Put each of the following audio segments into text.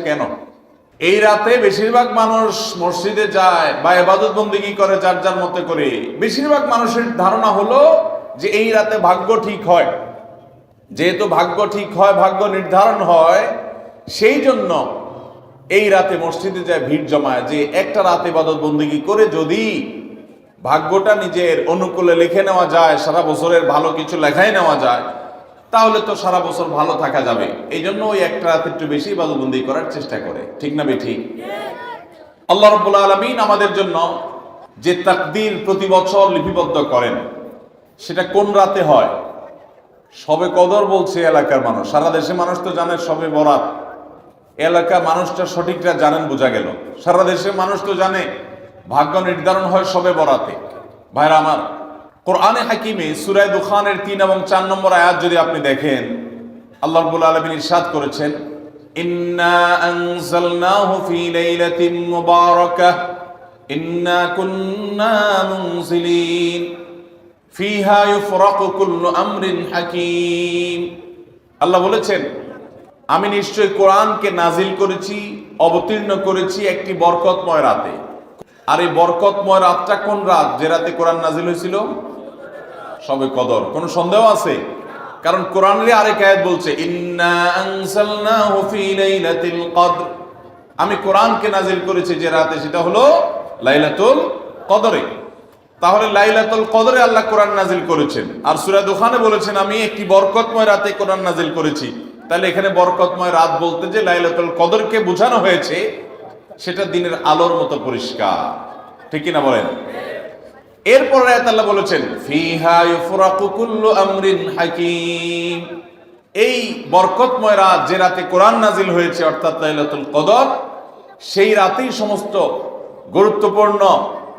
কেন? এই রাতে বেশিরভাগ মানুষ মসজিদে যায় বা ইবাদত বন্দেগী করে যার যার মতে করে। বেশিরভাগ মানুষের ধারণা হলো যে এই রাতে ভাগ্য ঠিক হয়। যেহেতু ভাগ্য ঠিক হয়, ভাগ্য নির্ধারণ হয়, সেই জন্য এই রাতে মসজিদে যায়, ভিড় জমায় যে একটা রাত ইবাদত বন্দেগী করে যদি ভাগ্যটা নিজের অনুকূলে লিখে নেওয়া যায়, সারা বছরের ভালো কিছু লেখাই নেওয়া যায়, তাহলে তো সারা বছর ভালো থাকা যাবে। এই জন্য ওই একটা রাত একটু বেশি ইবাদত বন্দেগী করার চেষ্টা করে। ঠিক না বেঠিক? আল্লাহ রাব্বুল আলামিন আমাদের জন্য যে তাকদীর প্রতি বছর লিপিবদ্ধ করেন, সেটা কোন রাতে হয়? শবে কদর বলছে এলাকার মানুষ। সারা দেশে মানুষ তো জানে শবে বরাত। এলাকার মানুষটা সঠিকটা জানেন, বোঝা গেল। সারা দেশের মানুষ তো জানে ভাগ্য নির্ধারণ হয় শবে বরাতে। ভাইরা আমার, কোরআনে হাকিমে সূরা দুখানের 3 এবং 4 নম্বর আয়াত যদি আপনি দেখেন, আল্লাহ রাব্বুল আলামিন ইরশাদ করেছেন, ইন্না আনজালনাহু ফি লাইলাতিন মুবারাকাহ ইন্না কুন্না মুনজিলিন ফিহা ইউফরাকু কুল্লু আমরিন হাকিম। আল্লাহ বলেছেন, আমি নিশ্চয় কোরআনকে নাজিল করেছি, অবতীর্ণ করেছি একটি বরকতময় রাতে। আর এই বরকতময় রাতটা কোন রাত? যে রাতে কোরআন নাজিল হয়েছিল? শবে কদর। কোনো সন্দেহ আছে? কারণ কোরআনের আরেক আয়াত বলছে, ইন্না আনজালনাহু ফি লাইলাতিল কদর, আমি কোরআনকে নাজিল করেছি যে রাতে, সেটা হলো লাইলাতুল কদরে। তাহলে লাইলাতুল কদরে আল্লাহ কোরআন নাজিল করেছেন। আর সূরা দুখানে বলেছেন, আমি একটি বরকতময় রাতে কোরআন নাজিল করেছি। তাহলে এখানে বরকতময় রাত বলতে যে লাইলাতুল কদরকে বোঝানো হয়েছে, সেটা দিনের আলোর মতো পরিষ্কার। ঠিক কিনা বলেন? এরপর আয়াত আল্লাহ বলেছেন, ফিহা ইউফরাকু কুল্লু আমরিন হাকিম, এই বরকতময় রাত যে রাতে কোরআন নাজিল হয়েছে, অর্থাৎ লাইলাতুল কদর, সেই রাতেই সমস্ত গুরুত্বপূর্ণ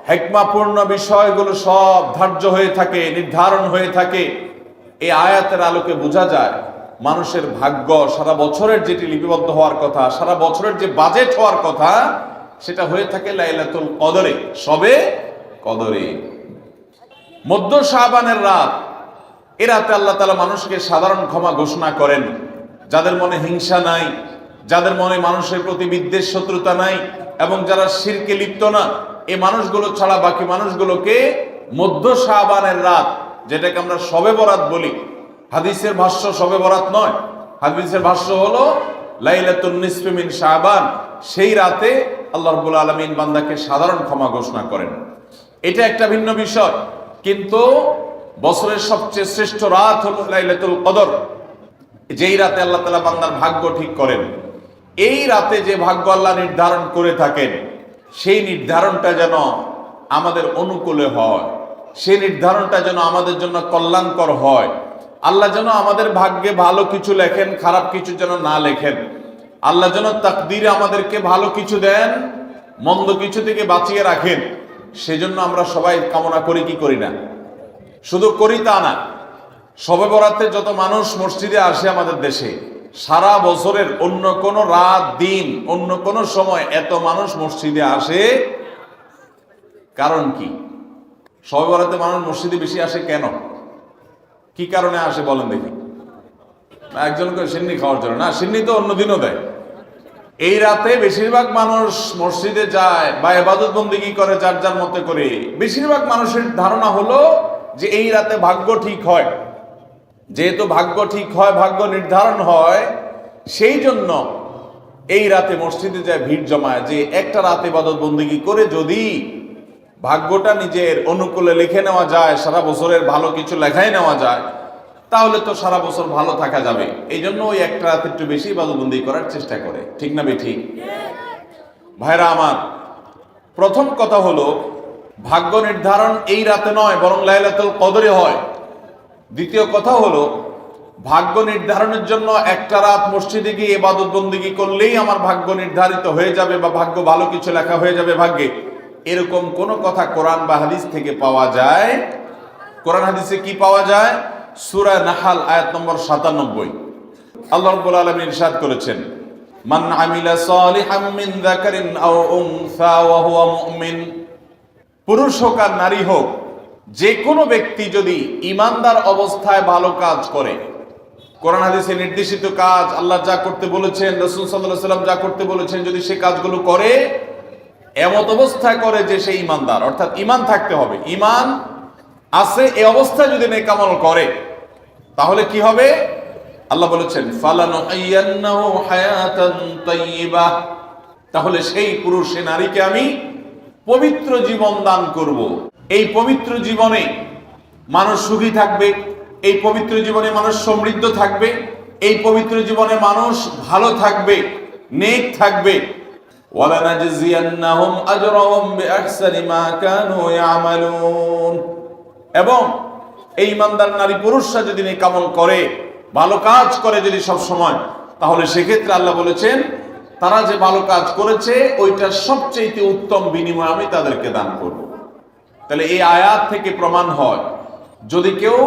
হিকমাপূর্ণ বিষয়গুলো সব ধার্য হয়ে থাকে, নির্ধারণ হয়ে থাকে। এই আয়াতের আলোকে বোঝা যায় মানুষের ভাগ্য সারা বছরের যেটি লিপিবদ্ধ হওয়ার কথা, সারা বছরের যে বাজেট হওয়ার কথা, সেটা হয়ে থাকে লাইলাতুল কদরে, শবে কদরে। মধ্য শাবানের রাত, এ রাতে আল্লাহ তাআলা মানুষকে সাধারণ ক্ষমা ঘোষণা করেন। যাদের মনে হিংসা নাই, যাদের মনে মানুষের প্রতি বিদ্বেষ শত্রুতা নাই, এবং যারা শিরকে লিপ্ত না, এই মানুষগুলো ছাড়া বাকি মানুষগুলোকে মধ্য শাবানের রাত, যেটাকে আমরা শবে বরাত বলি, হাদিসের ভাষ্য শবে বরাত নয়, হাদিসের ভাষ্য হলো লাইলাতুন নিসফি মিন শাবান, সেই রাতে আল্লাহ রাব্বুল আলামিন বান্দাকে সাধারণ ক্ষমা ঘোষণা করেন। এটা একটা ভিন্ন বিষয়, কিন্তু বছরের সবচেয়ে শ্রেষ্ঠ রাত হলো লাইলাতুল কদর, যেই রাতে আল্লাহ তাআলা বান্দার ভাগ্য ঠিক করেন। এই রাতে যে ভাগ্য আল্লাহ নির্ধারণ করে থাকেন, সেই নির্ধারণটা যেন আমাদের অনুকূলে হয়, সেই নির্ধারণটা যেন আমাদের জন্য কল্যাণকর হয়। আল্লাহ যেন আমাদের ভাগ্যে ভালো কিছু লেখেন, খারাপ কিছু যেন না লেখেন। আল্লাহ যেন তাকদীরে আমাদেরকে ভালো কিছু দেন, মন্দ কিছু থেকে বাঁচিয়ে রাখেন। সেজন্য আমরা সবাই কামনা করি কি করি না? শুধু করি তা না, শবে বরাতে যত মানুষ মসজিদে আসে আমাদের দেশে, সারা বছরের অন্য কোনো রাত, দিন, অন্য কোনো সময় এত মানুষ মসজিদে আসে, কারণ কি? শবে বরাতে মানুষ মসজিদে বেশি আসে কেন? কি কারণে আসে বলেন দেখি? একজনকে সিন্নি খাওয়ার জন্য না, সিন্নি তো অন্য দিনও দেয়। এই রাতে বেশিরভাগ মানুষ মসজিদে যায় বা ইবাদত বন্দেগী করে যার যার মতে করে। বেশিরভাগ মানুষের ধারণা হলো যে এই রাতে ভাগ্য ঠিক হয়। যেহেতু ভাগ্য ঠিক হয়, ভাগ্য নির্ধারণ হয়, সেই জন্য এই রাতে মসজিদে যায়, ভিড় জমায় যে একটা রাত ইবাদত বন্দেগী করে যদি ভাগ্যটা নিজের অনুকূলে লিখে নেওয়া যায়, সারা বছরের ভালো কিছু লেখাই নেওয়া যায়, তাহলে তো সারা বছর ভালো থাকা যাবে। এই জন্য ওই একটা রাত একটু বেশি ইবাদত বন্দেগী করার চেষ্টা করে। ঠিক না বেঠিক? ভাইরা আমার, প্রথম কথা হলো ভাগ্য নির্ধারণ এই রাতে নয়, বরং লাইলাতুল কদরে হয়। দ্বিতীয় কথা হলো ভাগ্য নির্ধারণের জন্য একটা রাত মসজিদে গিয়ে ইবাদত বন্দেগী করলেই আমার ভাগ্য নির্ধারিত হয়ে যাবে বা ভাগ্য ভালো কিছু লেখা হয়ে যাবে ভাগ্যে, এরকম কোন কথা কোরআন বা হাদিস থেকে পাওয়া যায়? কোরআন হাদিসে কি পাওয়া যায়? সূরা নাহাল আয়াত নম্বর 97, আল্লাহ রাব্বুল আলামিন ইরশাদ করেছেন, মান আমিলা সালিহাম মিন যাকারিন আও উনসা ওয়া হুয়া মুমিন, পুরুষ হোক আর নারী হোক, যে কোনো ব্যক্তি যদি ঈমানদার অবস্থায় ভালো কাজ করে, কোরআন হাদিসে নির্দেশিত কাজ, আল্লাহ যা করতে বলেছেন, রাসূল সাল্লাল্লাহু আলাইহি ওয়াসাল্লাম যা করতে বলেছেন, যদি সে কাজগুলো করে, এমত অবস্থায় করে যে সে ঈমানদার, অর্থাৎ ঈমান থাকতে হবে, ঈমান আছে এই অবস্থায় যদি নেক আমল করে, তাহলে কি হবে? আল্লাহ বলেছেন ফালানুহিয়ান্নাহু হায়াতান তাইয়্যিবাহ, তাহলে সেই পুরুষ সে নারীকে আমি পবিত্র জীবন দান করব। এই পবিত্র জীবনে মানুষ সুখী থাকবে, এই পবিত্র জীবনে মানুষ সমৃদ্ধ থাকবে, এই পবিত্র জীবনে মানুষ ভালো থাকবে, নেক থাকবে। ওয়ালানাজজিয়ান্নাহুম আজরাহুম বিআহসানি মা কানু ইয়ামালুন, এবং এই ইমানদার নারী পুরুষরা যদি নেক আমল করে, ভালো কাজ করে যদি সব সময়, তাহলে সেক্ষেত্রে আল্লাহ বলেছেন তারা যে ভালো কাজ করেছে ওইটা সবচেয়ে উত্তম বিনিময় আমি তাদেরকে দান করব। তাহলে এই আয়াত থেকে প্রমাণ হয়, যদি কেউ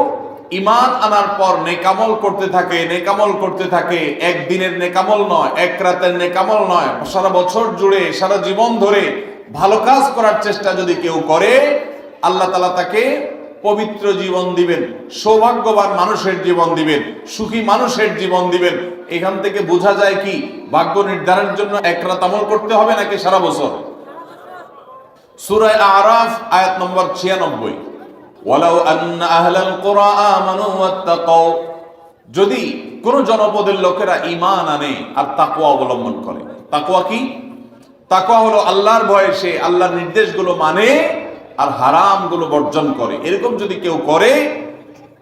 ঈমান আনার পর নেকামল করতে থাকে, নেকামল করতে থাকে, একদিনের নেকামল নয়, এক রাতের নেকামল নয়, সারা বছর জুড়ে সারা জীবন ধরে ভালো কাজ করার চেষ্টা যদি কেউ করে, আল্লাহ তাআলা তাকে পবিত্র জীবন দিবেন, সৌভাগ্যবান মানুষের জীবন দিবেন, সুখী মানুষের জীবন দিবেন। এখান থেকে বোঝা যায় কি ভাগ্য নির্ধারণের জন্য এক রাত আমল করতে হবে নাকি সারা বছর? সূরা আরাফ আয়াত নম্বর 96, ওয়ালাউ আন্না আহলাল কুরা আমানু ওয়াত্তাকাউ, যদি কোন জনপদের লোকেরা ঈমান আনে আর তাকওয়া অবলম্বন করে। তাকওয়া কি? তাকওয়া হলো আল্লাহর ভয়ে সে আল্লাহর নির্দেশগুলো মানে আর হারামগুলো বর্জন করে, এরকম যদি কেউ করে,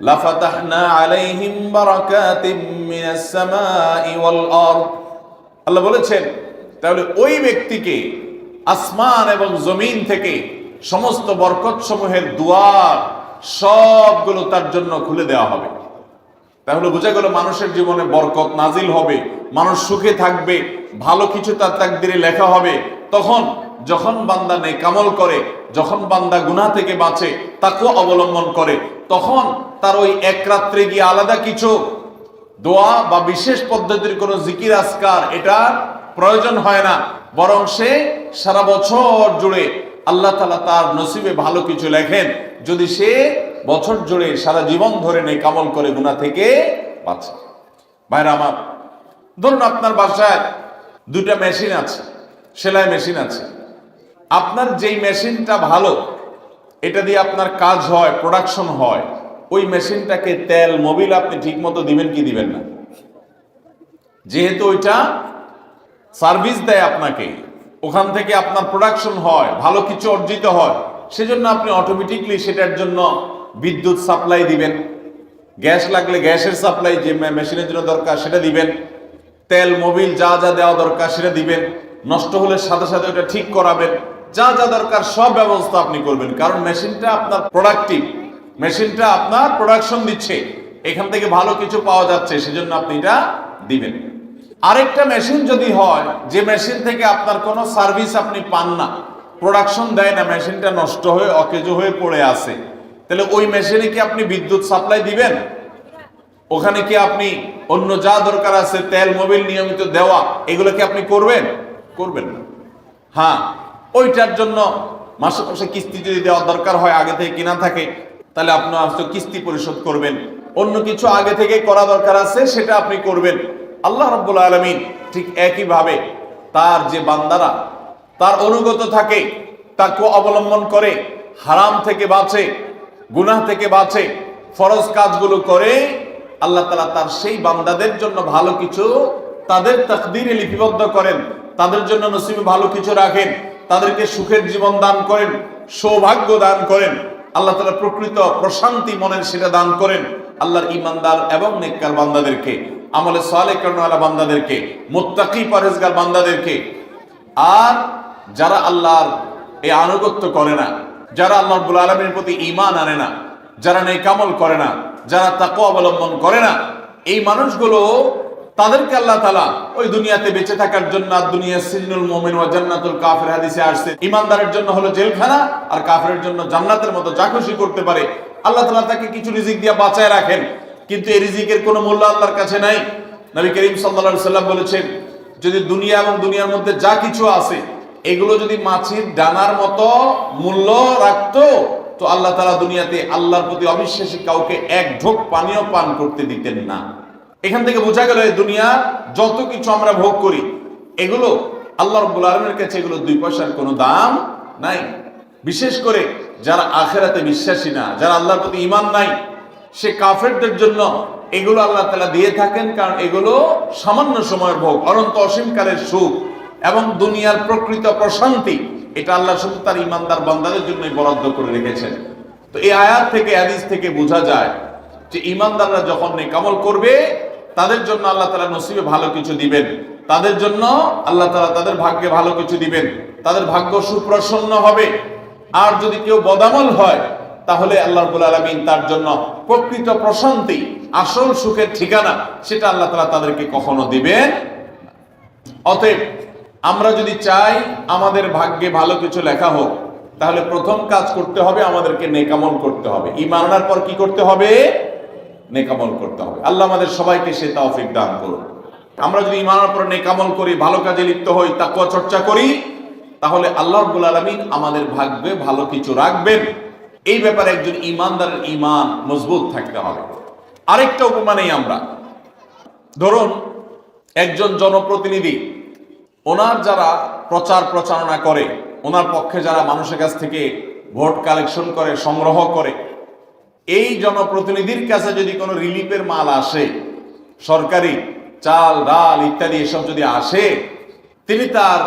লাফাতাহনা আলাইহিম বারাকাতিম মিনাস সামাই ওয়াল আরদ, আল্লাহ বলেছেন তাহলে ওই ব্যক্তিকে আসমান এবং জমিন থেকে সমস্ত বরকত সমূহের দুয়ার সবগুলো তার জন্য খুলে দেওয়া হবে। তাহলে বোঝা গেল মানুষের জীবনে বরকত নাজিল হবে, মানুষ সুখে থাকবে, ভালো কিছু তার তাকদিরে লেখা হবে। তখন যখন বান্দা নেক আমল করে, যখন বান্দা গুনাহ থেকে বাঁচে, তাকওয়া অবলম্বন করে, তখন তার ওই এক রাত্রে গিয়ে আলাদা কিছু দোয়া বা বিশেষ পদ্ধতির কোনো জিকির আজকার এটা প্রয়োজন হয় না, বরং সে সারা বছর জুড়ে আল্লাহ তাআলা তার নসিবে ভালো কিছু লেখেন যদি সে বছর জুড়ে সারা জীবন ধরে নেক আমল করে গুনাহ থেকে বাঁচে। ভাইরা আমার, ধরুন আপনার বাসায় দুটা মেশিন আছে, সেলাই মেশিন আছে। আপনার যেই মেশিনটা ভালো, এটা দিয়ে আপনার কাজ হয়, প্রোডাকশন হয়, ওই মেশিনটাকে তেল মোবিল আপনি ঠিক মতো দিবেন কি দিবেন না? যেহেতু ওইটা সার্ভিস দেয় আপনাকে, ওখান থেকে আপনার প্রোডাকশন হয়, ভালো কিছু অর্জিত হয়, সেজন্য আপনি অটোমেটিকলি সেটার জন্য বিদ্যুৎ সাপ্লাই দিবেন, গ্যাস লাগলে গ্যাসের সাপ্লাই যে মেশিনের জন্য দরকার সেটা দিবেন, তেল মোবিল যা যা দেওয়া দরকার সেটা দিবেন, নষ্ট হলে সাথে সাথে ওটা ঠিক করাবেন, যা যা দরকার সব ব্যবস্থা আপনি করবেন। কারণ মেশিনটা আপনার প্রোডাক্টিভ, মেশিনটা আপনার প্রোডাকশন দিচ্ছে, এখান থেকে ভালো কিছু পাওয়া যাচ্ছে, সেজন্য আপনি এটা দিবেন। আরেকটা মেশিন যদি হয় যে মেশিন থেকে আপনার কোনো সার্ভিস আপনি পান না, প্রোডাকশন দেয় না, মেশিনটা নষ্ট হয়ে অকেজো হয়ে পড়ে আছে, তাহলে ওই মেশিনে কি আপনি বিদ্যুৎ সাপ্লাই দিবেন? ওখানে কি আপনি অন্য যা দরকার আছে তেল মোবিল নিয়মিত দেওয়া, এগুলো কি আপনি করবেন? করবেন না। হ্যাঁ, ওইটার জন্য মাসে মাসে কিস্তি যদি দেওয়ার দরকার হয়, আগে থেকে কিনা থাকে, তাহলে আপনি হয়তো কিস্তি পরিশোধ করবেন। অন্য কিছু আগে থেকে করা দরকার আছে সেটা আপনি করবেন। আল্লাহ রাব্বুল আলামিন ঠিক একইভাবে তার যে বান্দারা তার অনুগত থাকে, তাকওয়া অবলম্বন করে, হারাম থেকে বাঁচে, গুনাহ থেকে বাঁচে, ফরজ কাজগুলো করে, আল্লাহ তাআলা তার সেই বান্দাদের জন্য ভালো কিছু তাদের তাকদীরে লিপিবদ্ধ করেন, তাদের জন্য নসিবে ভালো কিছু রাখেন, তাদেরকে সুখের জীবন দান করেন, সৌভাগ্য দান করেন। আল্লাহ তাআলা প্রকৃত প্রশান্তি মনের সেটা দান করেন আল্লাহর ঈমানদার এবং নেককার বান্দাদেরকে, আমলে সালেহ করানোওয়ালা বান্দাদেরকে, মুত্তাকি পরহেজগার বান্দাদেরকে। আর যারা আল্লাহর এই আনুগত্য করে না, যারা আল্লাহ রাব্বুল আলামিনের প্রতি ঈমান আনে না, যারা নেক আমল করে না, যারা তাকওয়া অবলম্বন করে না, এই মানুষগুলো তাদেরকে আল্লাহ তাআলা ওই দুনিয়াতে বেঁচে থাকার জন্য, আর দুনিয়া সিজনুল মুমিন ওয়া জান্নাতুল কাফির হাদিসে আসছে, ঈমানদারের জন্য হলো জেলখানা আর কাফিরের জন্য জান্নাতের মতো যা খুশি করতে পারে। আল্লাহ তাআলা তাকে কিছু রিজিক দিয়ে বাঁচায় রাখেন, কিন্তু এই রিজিকের কোনো মূল্য আল্লাহর কাছে নাই। নবী করিম সাল্লাল্লাহু আলাইহি সাল্লাম বলেছেন, যদি দুনিয়া এবং দুনিয়ার মধ্যে যা কিছু আছে এগুলো যদি মাছির ডানার মতো মূল্য রাখতো, তো আল্লাহ তাআলা দুনিয়াতে আল্লাহর প্রতি অবিশ্বাসী কাউকে এক ঢোক পানিও পান করতে দিতেন না। এখান থেকে বোঝা গেল এই দুনিয়ার যত কিছু আমরা ভোগ করি এগুলো আল্লাহ রাব্বুল আলামিনের কাছে এগুলো 2 পয়সার কোনো দাম নাই। বিশেষ করে যারা আখিরাতে বিশ্বাসী না, যারা আল্লাহর প্রতি ঈমান নাই, সে কাফেরদের জন্য এগুলো আল্লাহ তাআলা দিয়ে থাকেন, কারণ এগুলো সামান্য সময়ের ভোগ, অনন্ত অসীমকালের সুখ এবং দুনিয়ার প্রকৃত প্রশান্তি এটা আল্লাহ শুধু তার ঈমানদার বান্দাদের জন্যই বরাদ্দ করে রেখেছেন। তো এই আয়াত থেকে, হাদিস থেকে বোঝা যায় যে ঈমানদাররা যখন নেক আমল করবে তাদের জন্য আল্লাহ তাআলা নসিবে ভালো কিছু দিবেন, তাদের জন্য আল্লাহ তাআলা তাদের ভাগ্যে ভালো কিছু দিবেন, তাদের ভাগ্য সুপ্রসন্ন হবে। আর যদি কেউ বদামল হয় তাহলে আল্লাহ রাব্বুল আলামিন তার জন্য প্রকৃত প্রশান্তি, আসল সুখের ঠিকানা সেটা আল্লাহ তাআলা তাদেরকে কখনো দিবেন। অতএব আমরা যদি চাই আমাদের ভাগ্যে ভালো কিছু লেখা হোক, তাহলে প্রথম কাজ করতে হবে আমাদেরকে নেক আমল করতে হবে। ঈমান আনার পর কি করতে হবে? নেক আমল করতে হবে। আল্লাহ আমাদের সবাইকে সে তৌফিক দান করুন। আমরা যদি ঈমান আনার পর নেক আমল করি, ভালো কাজে লিপ্ত হই, তাকওয়া চর্চা করি, তাহলে আল্লাহ রাব্বুল আলামিন আমাদের ভাগ্যে ভালো কিছু রাখবেন। এই ব্যাপারে একজন ঈমানদারের ঈমান মজবুত থাকতে হবে। আরেকটা উপমা নেই আমরা। ধরুন একজন জনপ্রতিনিধি, ওনার যারা প্রচার প্রচারণা করে, ওনার পক্ষে যারা মানুষের কাছ থেকে ভোট কালেকশন করে, সংগ্রহ করে, এই জনপ্রতিনিধির কাছে যদি কোনো রিলিফের মাল আসে, সরকারি চাল ডাল ইত্যাদি এসব যদি আসে, তিনি তার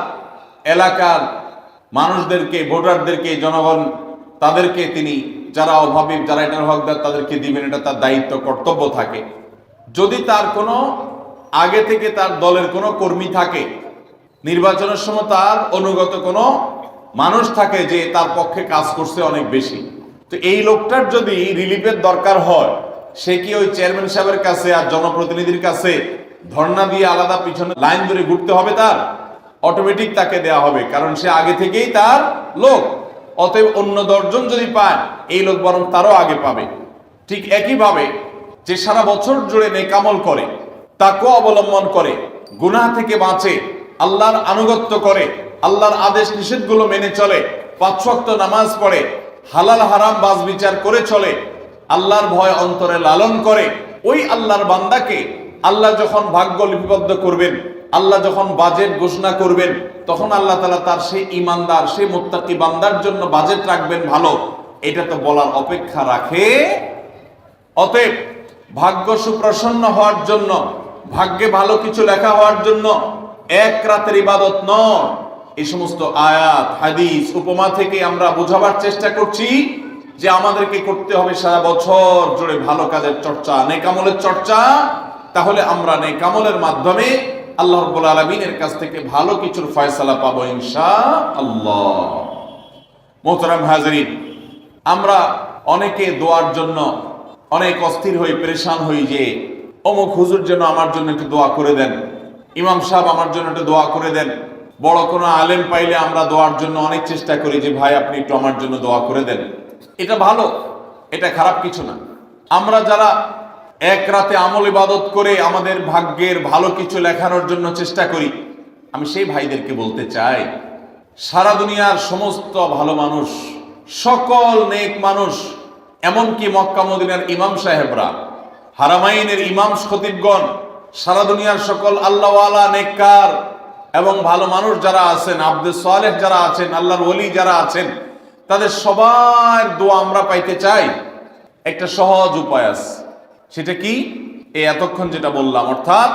এলাকার মানুষদেরকে, ভোটারদেরকে, জনগণ তাদেরকে তিনি যারা অভাবী, যারা এটার হকদার তাদেরকে দিবেন, এটা তার দায়িত্ব কর্তব্য থাকে। যদি তার কোনো আগে থেকে তার দলের কোনো কর্মী থাকে, নির্বাচনের সময় তার অনুগত কোনো মানুষ থাকে যে তার পক্ষে কাজ করছে অনেক বেশি, তো এই লোকটার যদি রিলিফের দরকার হয়, সে কি ওই চেয়ারম্যান সাহেবের কাছে আর জনপ্রতিনিধির কাছে ধর্ণা দিয়ে আলাদা পিছনে লাইন ধরে ঘুরতে হবে? তার অটোমেটিক তাকে দেয়া হবে, কারণ সে আগে থেকেই তার লোক। অতএব অন্য 10 জন যদি পায়, এই লোক বরং তারও আগে পাবে। ঠিক একইভাবে যে সারা বছর জুড়ে নেক আমল করে, তাকওয়া অবলম্বন করে, গুনাহ থেকে বাঁচে, আল্লাহর আনুগত্য করে, আল্লাহর আদেশ নিষেধগুলো মেনে চলে, 5 ওয়াক্ত নামাজ পড়ে, হালাল হারাম বাজ বিচার করে চলে, আল্লাহর ভয় অন্তরে লালন করে, ওই আল্লাহর বান্দাকে আল্লাহ যখন ভাগ্য লিপিবদ্ধ করবেন, আল্লাহ যখন বাজেট ঘোষণা করবেন, তখন আল্লাহ তাআলা তার সেই ঈমানদার, সেই মুত্তাকি বান্দার জন্য বাজেট রাখবেন ভালো, এটা তো বলার অপেক্ষা রাখে। অতএব ভাগ্য সুপ্রসন্ন হওয়ার জন্য, ভাগ্যে ভালো কিছু লেখা হওয়ার জন্য এক রাতের ইবাদত নয়। এই সমস্ত আয়াত, হাদিস, উপমা থেকে আমরা বোঝাবার চেষ্টা করছি যে আমাদেরকে করতে হবে সারা বছর জুড়ে ভালো কাজের চর্চা, নেক আমলের চর্চা। তাহলে আমরা নেক আমলের মাধ্যমে আল্লাহ রাব্বুল আলামিনের কাছ থেকে ভালো কিছুর ফয়সালা পাবো ইনশাআল্লাহ। মোহতারাম হাজরিন, আমরা অনেকে দোয়ার জন্য অনেক অস্থির হই, পেরেশান হই যে অমুক হুজুর যেন আমার জন্য একটু দোয়া করে দেন, ইমাম সাহেব আমার জন্য একটু দোয়া করে দেন। বড় কোনো আলেম পাইলে আমরা দোয়ার জন্য অনেক চেষ্টা করি যে ভাই আপনি একটু আমার জন্য দোয়া করে দেন। এটা ভালো, এটা খারাপ কিছু না। আমরা যারা এক রাতে আমল ইবাদত করে আমাদের ভাগ্যের ভালো কিছু লেখানোর জন্য চেষ্টা করি, আমি সেই ভাইদেরকে বলতে চাই, সারা দুনিয়ার সমস্ত ভালো মানুষ, সকল নেক মানুষ, এমনকি মক্কা মদিনার ইমাম সাহেবরা, হারামাইনের ইমাম খতিবগণ, সারা দুনিয়ার সকল আল্লাহওয়ালা, নেককার এবং ভালো মানুষ যারা আছেন, আব্দুস সালেহ যারা আছেন, আল্লাহর ওলি যারা আছেন, তাদের সবার দোয়া আমরা পাইতে চাই। একটা সহজ উপায় আছে, সেটা কি? এই এতক্ষণ যেটা বললাম, অর্থাৎ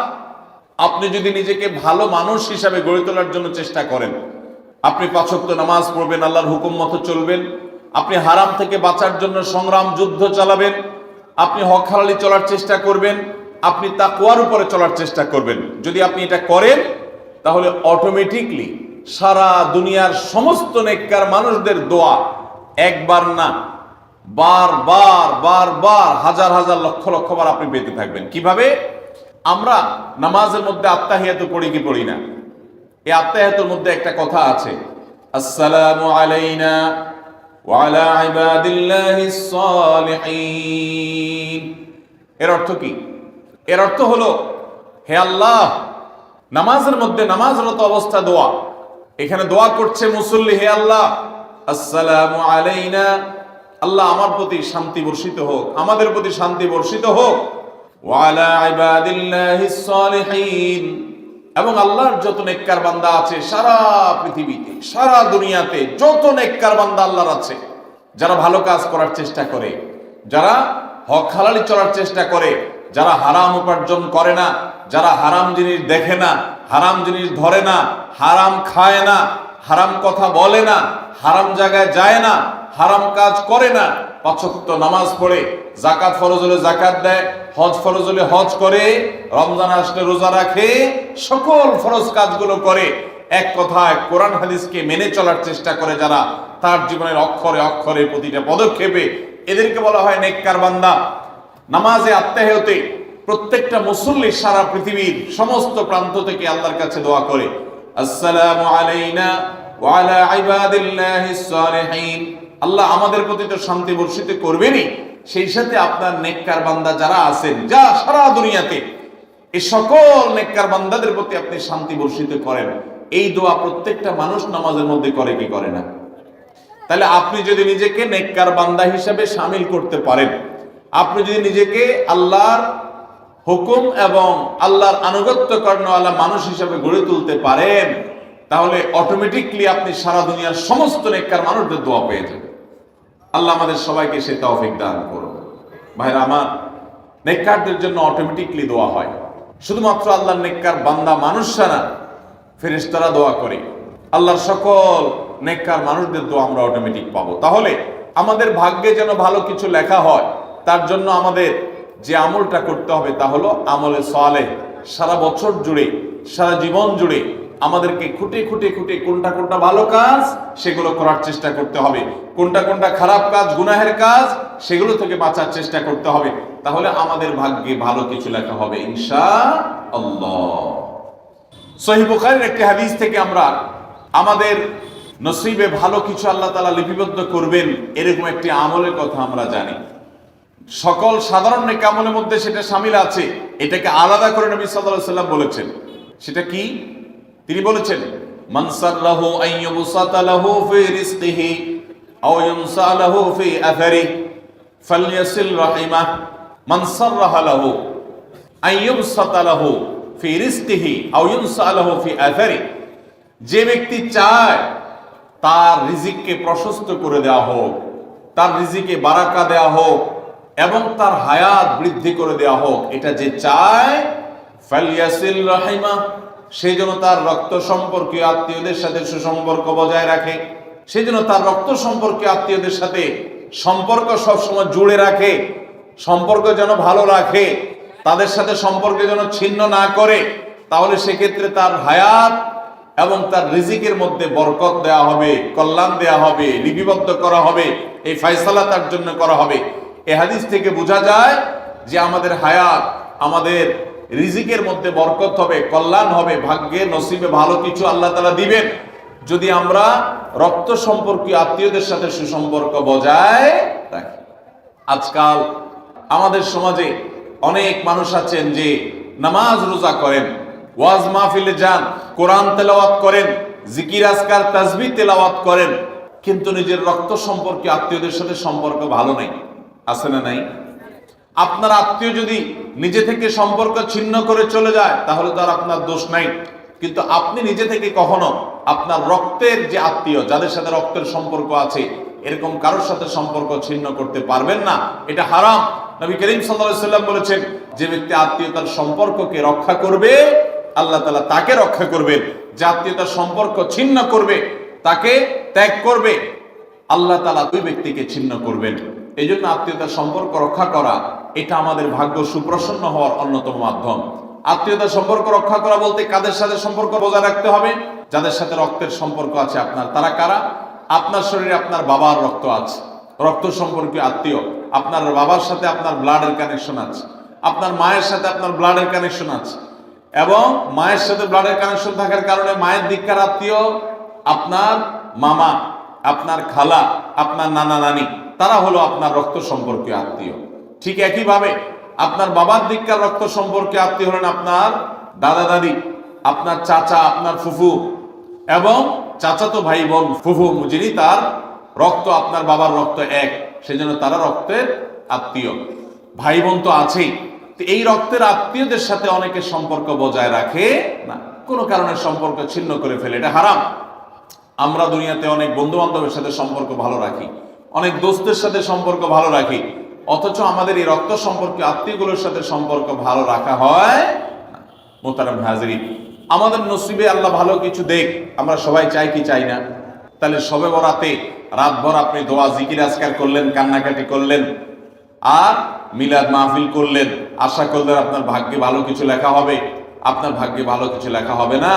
আপনি যদি নিজেকে ভালো মানুষ হিসাবে গড়ে তোলার জন্য চেষ্টা করেন, আপনি 5 ওয়াক্ত নামাজ পড়বেন, আল্লাহর হুকুম মতো চলবেন, আপনি হারাম থেকে বাঁচার জন্য সংগ্রাম যুদ্ধ চালাবেন, আপনি হক হালালি চলার চেষ্টা করবেন, আপনি তাকওয়ার উপরে চলার চেষ্টা করবেন। যদি আপনি এটা করেন, তাহলে অটোমেটিকলি সারা দুনিয়ার সমস্ত নেককার মানুষদের দোয়া একবার না, বারবার বারবার, হাজার হাজার লক্ষ লক্ষ বার আপনি পেতে থাকবেন। কিভাবে? আমরা নামাজের মধ্যে আত্তাহিয়াতু পড়ি কি পড়ি না? এই আত্তাহিয়াতুর মধ্যে একটা কথা আছে, আসসালামু আলাইনা ওয়া আলা ইবাদিল্লাহিস সালিহিন। এর অর্থ কি? এর অর্থ হলো, হে আল্লাহ, নামাজের মধ্যে নামাজরত অবস্থা দোয়া, এখানে দোয়া করছে মুসল্লি, হে আল্লাহ, আসসালামু আলাইনা, আল্লাহ আমার প্রতি শান্তি বর্ষিত হোক, আমাদের প্রতি শান্তি বর্ষিত হোক, ওয়া আলা ইবাদিল্লাহিস সালিহিন, এবং আল্লাহর যত নেককার বান্দা আছে সারা পৃথিবীতে, সারা দুনিয়াতে যত নেককার বান্দা আল্লাহর আছে, যারা ভালো কাজ করার চেষ্টা করে, যারা হক হালালি চলার চেষ্টা করে, যারা হারাম উপার্জন করে না, যারা হারাম জিনিস দেখে না, হারাম জিনিস ধরে না, হারাম খায় না, হারাম কথা বলে না, হারাম জায়গায় যায় না, হারাম কাজ করে না, 5 ওয়াক্ত নামাজ পড়ে, যাকাত ফরজ হলে যাকাত দেয়, হজ ফরজ হলে হজ করে, রমজান আসলে রোজা রাখে, সকল ফরজ কাজগুলো করে, এক কথায় কোরআন হাদিসকে মেনে চলার চেষ্টা করে যারা, তার জীবনের অক্ষরে অক্ষরে প্রতিটা পদক্ষেপে, এদেরকে বলা হয় নেককার বান্দা। নামাজে আত্মাহতে প্রত্যেকটা মুসল্লি সারা পৃথিবীর সমস্ত প্রান্ত থেকে আল্লাহর কাছে দোয়া করে, আসসালামু আলাইনা ওয়া আলা ইবাদিল্লাহিস সালিহিন, আল্লাহ আমাদের প্রতি তো শান্তি বর্ষিত করবেনই, সেই সাথে আপনার নেককার বান্দা যারা আছেন, যা সারা দুনিয়াতে, এই সকল নেককার বান্দাদের প্রতি আপনি শান্তি বর্ষিত করেন। এই দোয়া প্রত্যেকটা মানুষ নামাজের মধ্যে করে কি করে না? তাহলে আপনি যদি নিজেকে নেককার বান্দা হিসাবে শামিল করতে পারেন, আপনি যদি নিজেকে আল্লাহর হুকুম এবং আল্লাহর আনুগত্য কর্ণওয়ালা মানুষ হিসাবে গড়ে তুলতে পারেন, তাহলে অটোমেটিকলি আপনি সারা দুনিয়ার সমস্ত নেককার মানুষদের দোয়া পেয়ে যাবেন। আল্লাহ আমাদের সবাইকে সে তৌফিক দান করুন। ভাইরা আমার, নেককারদের জন্য অটোমেটিকলি দোয়া হয়। শুধুমাত্র আল্লাহর নেককার বান্দা মানুষরা না, ফেরেশতারা দোয়া করে। আল্লাহর সকল নেককার মানুষদের দোয়া আমরা অটোমেটিক পাবো। তাহলে আমাদের ভাগ্যে যেন ভালো কিছু লেখা হয়, তার জন্য আমাদের যে আমলটা করতে হবে তা হলো আমলে সালেহ। সারা বছর জুড়ে, সারা জীবন জুড়ে আমাদেরকে খুঁটে খুঁটে খুঁটে কোনটা কোনটা ভালো কাজ সেগুলো করার চেষ্টা করতে হবে, কোনটা কোনটা খারাপ কাজ, গুনাহের কাজ, সেগুলো থেকে বাঁচার চেষ্টা করতে হবে। তাহলে আমাদের ভাগ্যে ভালো কিছু লেখা হবে ইনশাআল্লাহ। সহিহ বুখারীর একটি হাদিস থেকে আমরা আমাদের নসিবে ভালো কিছু আল্লাহ তাআলা লিপিবদ্ধ করবেন এরকম একটি আমলের কথা আমরা জানি। সকল সাধারণ নেক আমলের মধ্যে সেটা শামিল আছে, এটাকে আলাদা করে নবী সাল্লাল্লাহু আলাইহি ওয়াসাল্লাম বলেছেন। সেটা কি? তিনি বলেছেন, মান সাল্লাহু আইয়ুবসাতা লাহু ফি রিজকিহি আও ইউনসা লাহু ফি আথারিহি ফালইয়াসিল রাহিমাহ। মান সাররাহা লাহু আইয়ুবসাতা লাহু ফি রিজকিহি আও ইউনসা লাহু ফি আথারিহি, যে ব্যক্তি চায় তার রিজিককে প্রশস্ত করে দেওয়া হোক, তার রিজিকে বারাকা দেওয়া হোক এবং তার হায়াত বৃদ্ধি করে দেওয়া হোক, এটা যে চায়, ফালইয়াসিল রাহিমাহ, সেই জন্য তার রক্ত সম্পর্কীয় আত্মীয়দের সাথে সুসম্পর্ক বজায় রাখে, সেই জন্য তার রক্ত সম্পর্কীয় আত্মীয়দের সাথে সম্পর্ক সবসময় জুড়ে রাখে, সম্পর্ক যেন ভালো রাখে, তাদের সাথে সম্পর্ক যেন ছিন্ন না করে। তাহলে সেক্ষেত্রে তার হায়াত এবং তার রিজিকের মধ্যে বরকত দেওয়া হবে, কল্যাণ দেওয়া হবে, লিপিবদ্ধ করা হবে, এই ফয়সালা তার জন্য করা হবে। এই হাদিস থেকে বোঝা যায় যে আমাদের হায়াত, আমাদের রিজিকের মধ্যে বরকত হবে, কল্যাণ হবে, ভাগ্যে নসিবে ভালো কিছু আল্লাহ তাআলা দিবেন যদি আমরা রক্ত সম্পর্কীয় আত্মীয়দের সাথে সুসম্পর্ক বজায় রাখি। আজকাল আমাদের সমাজে অনেক মানুষ আছেন যে নামাজ রোজা করেন, ওয়াজ মাহফিলে যান, কোরআন তেলাওয়াত করেন, জিকির আজকার তাসবিহ তেলাওয়াত করেন, কিন্তু নিজের রক্ত সম্পর্কে আত্মীয়দের সাথে সম্পর্ক ভালো নাই। আছে না নাই? আপনার আত্মীয় যদি নিজে থেকে সম্পর্ক ছিন্ন করে চলে যায় তাহলে তো আর আপনার দোষ নাই, কিন্তু আপনি নিজে থেকে কখনো আপনার রক্তের যে আত্মীয়, যাদের সাথে রক্তের সম্পর্ক আছে, এরকম কারোর সাথে সম্পর্ক ছিন্ন করতে পারবেন না। এটা হারাম। নবী করিম সাল্লাল্লাহু আলাইহি ওয়াসাল্লাম বলেছেন, যে ব্যক্তি আত্মীয়তার সম্পর্ককে রক্ষা করবে আল্লাহ তাআলা তাকে রক্ষা করবেন, যে আত্মীয়তার সম্পর্ক ছিন্ন করবে, তাকে ত্যাগ করবে, আল্লাহ তাআলা ওই ব্যক্তিকে ছিন্ন করবেন। এই জন্য আত্মীয়তার সম্পর্ক রক্ষা করা এটা আমাদের ভাগ্য সুপ্রসন্ন হওয়ার অন্যতম মাধ্যম। আত্মীয়তার সম্পর্ক রক্ষা করা বলতে কাদের সাথে সম্পর্ক বজায় রাখতে হবে? যাদের সাথে রক্তের সম্পর্ক আছে আপনার। তারা কারা? আপনার শরীরে আপনার বাবার রক্ত আছে, রক্ত সম্পর্কীয় আত্মীয়। আপনার বাবার সাথে আপনার ব্লাডের কানেকশন আছে, আপনার মায়ের সাথে আপনার ব্লাডের কানেকশন আছে, এবং মায়ের সাথে ব্লাডের কানেকশন থাকার কারণে মায়ের দিককার আত্মীয় আপনার মামা, আপনার খালা, আপনার নানা নানি, তারা হলো আপনার রক্ত সম্পর্কীয় আত্মীয়। ঠিক একইভাবে আপনার বাবার দিককার রক্ত সম্পর্কে আত্মীয় হলেন আপনার দাদা দাদি, আপনার চাচা, আপনার ফুফু এবং চাচাতো ভাই বোন, ফুফু যিনি তার রক্ত আপনার বাবার রক্ত এক, সেজন্য তারা রক্তের আত্মীয়। ভাই বোন তো আছেই, তো এই রক্তের আত্মীয়দের সাথে অনেকে সম্পর্ক বজায় রাখে না, কোনো কারণে সম্পর্ক ছিন্ন করে ফেলে, এটা হারাম। আমরা দুনিয়াতে অনেক বন্ধু বান্ধবের সাথে সম্পর্ক ভালো রাখি, অনেক দোস্তের সাথে সম্পর্ক ভালো রাখি, অথচ আমাদের এই রক্ত সম্পর্কে আত্মীয়গুলোর সাথে সম্পর্ক ভালো রাখা হয় না। মোহতারাম হাজরিন, আমাদের নসিবে আল্লাহ ভালো কিছু দেখ, আমরা সবাই চাই কি চাই না? তাহলে শবে বরাতে রাতভর আপনি দোয়া জিকির আজকার করলেন, কান্নাকাটি করলেন, আর মিলাদ মাহফিল করলেন, আশা করলেন আপনার ভাগ্যে ভালো কিছু লেখা হবে। আপনার ভাগ্যে ভালো কিছু লেখা হবে না।